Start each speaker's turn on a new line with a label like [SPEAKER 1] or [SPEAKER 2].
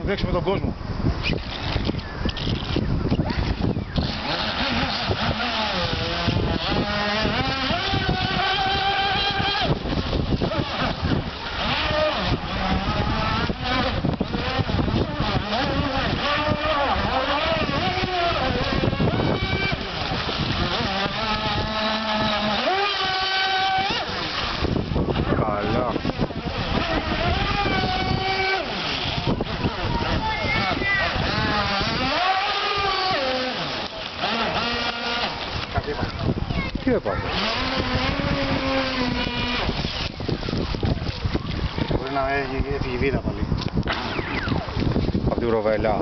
[SPEAKER 1] παίξουμε τον κόσμο. Καλά. Τι έπαθε?
[SPEAKER 2] Μπορεί να έφυγε η βίδα πάλι.
[SPEAKER 1] Από την Ροβελά.